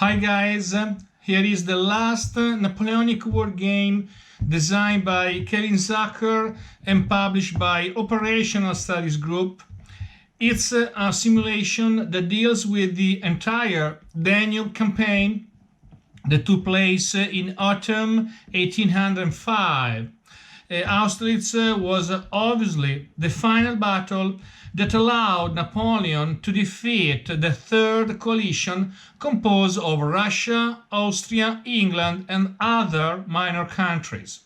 Hi guys, here is the last Napoleonic war game designed by Kevin Zucker and published by Operational Studies Group. It's a simulation that deals with the entire Danube campaign that took place in autumn 1805. Austerlitz was obviously the final battle that allowed Napoleon to defeat the Third Coalition composed of Russia, Austria, England, and other minor countries.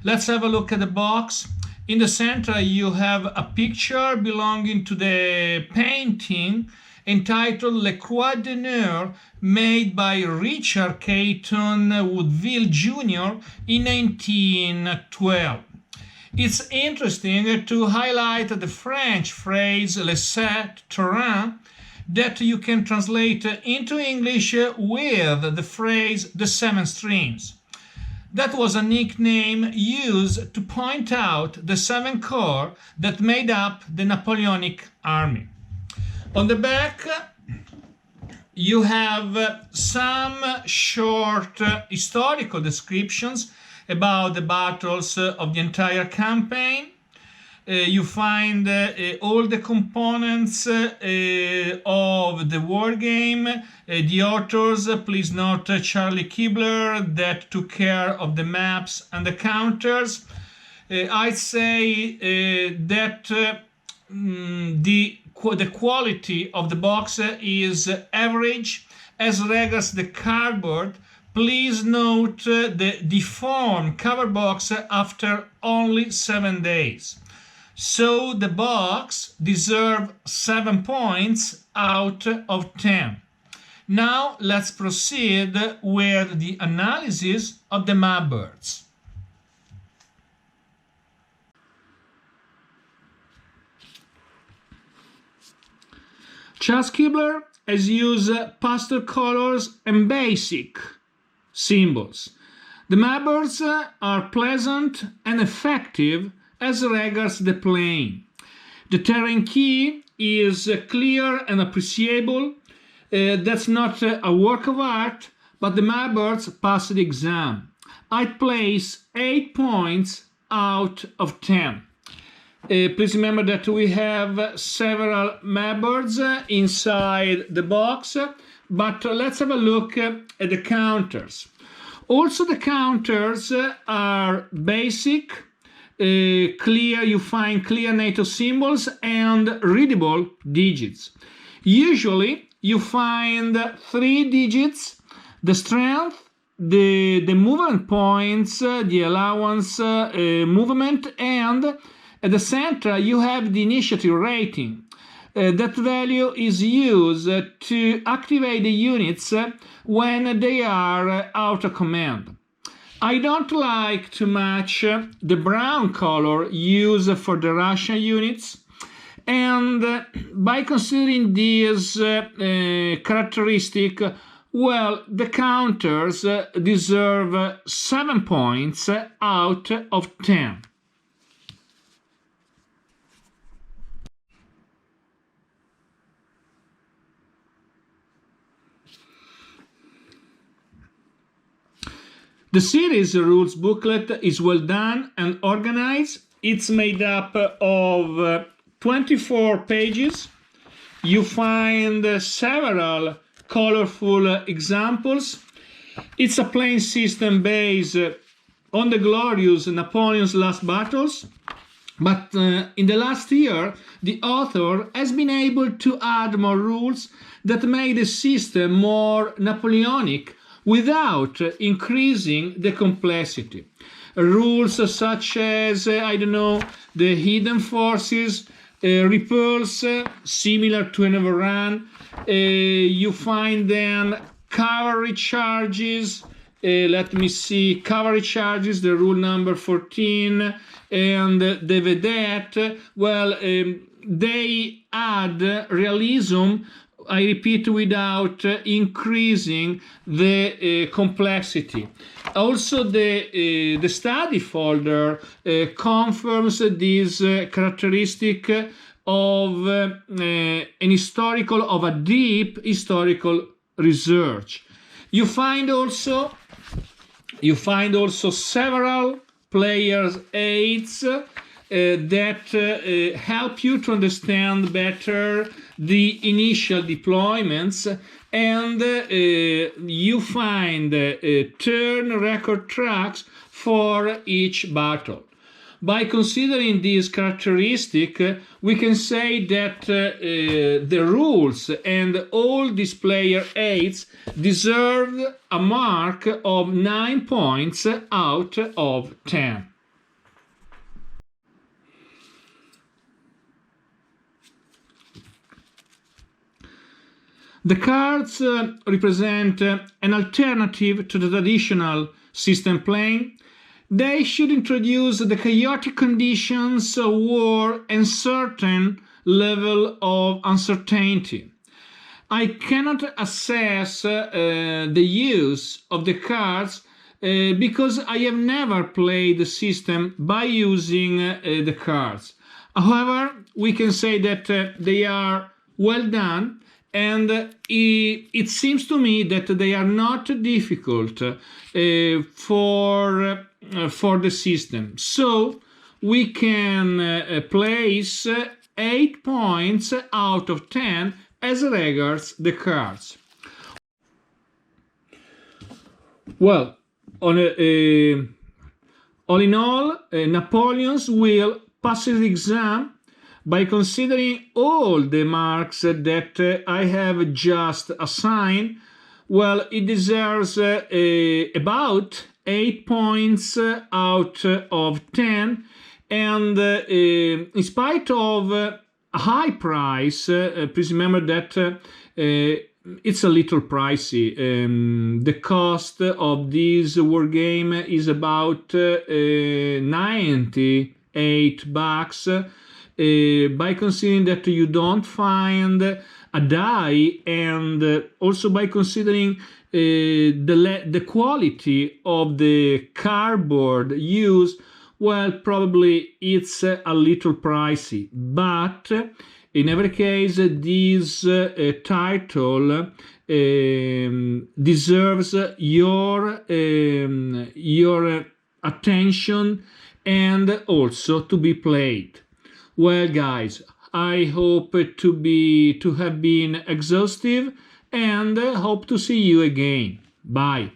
Let's have a look at the box. In the center, you have a picture belonging to the painting entitled Le Croix d'Honneur, made by Richard Caton Woodville Jr. in 1912. It's interesting to highlight the French phrase "le sept terrain" that you can translate into English with the phrase "the seven streams." That was a nickname used to point out the seven corps that made up the Napoleonic army. On the back, you have some short historical descriptions about the battles of the entire campaign. You find all the components of the war game. The authors, please note Charlie Kibler, that took care of the maps and the counters. I'd say that the quality of the box is average. As regards the cardboard, please note the deformed cover box after only 7 days. So the box deserves 7 points out of 10. Now let's proceed with the analysis of the map birds. Charles Kibler has used pastel colors and basic symbols. The map birds are pleasant and effective as regards the plane. The terrain key is clear and appreciable. That's not a work of art, but the map birds passed the exam. I'd place 8 points out of 10. Please remember that we have several map birds inside the box, but let's have a look at the counters. Also, the counters are basic, clear. You find clear NATO symbols and readable digits. Usually, you find 3 digits: the strength, the movement points, the allowance movement, and at the center, you have the initiative rating. That value is used to activate the units when they are out of command. I don't like too much the brown color used for the Russian units, and by considering this characteristic, well, the counters deserve 7 points out of 10. The series rules booklet is well done and organized. It's made up of 24 pages. You find several colorful examples. It's a playing system based on the glorious Napoleon's last battles. But in the last year, the author has been able to add more rules that make the system more Napoleonic without increasing the complexity. Rules such as, the hidden forces, repulse, similar to an overrun. You find then cavalry charges. Cavalry charges, the rule number 14, and the vedette. Well, they add realism, I repeat, without increasing the complexity. Also, the study folder confirms this characteristic of a deep historical research. You find also several players' aids that help you to understand better the initial deployments, and you find turn record tracks for each battle. By considering this characteristic, we can say that the rules and all these player aids deserved a mark of 9 points out of 10. The cards represent an alternative to the traditional system playing. They should introduce the chaotic conditions of war and certain level of uncertainty. I cannot assess the use of the cards because I have never played the system by using the cards. However, we can say that they are well done, and it seems to me that they are not difficult for the system. So we can place 8 points out of 10 as regards the cards. Well, all in all, Napoleon's will passes the exam by considering all the marks that I have just assigned. Well, it deserves about 8 points out of 10, and in spite of a high price, please remember that it's a little pricey. The cost of this war game is about $98. By considering that you don't find a die, and also by considering the quality of the cardboard used, well, probably it's a little pricey. But in every case, this title deserves your attention and also to be played. Well, guys, I hope to have been exhaustive, and hope to see you again. Bye.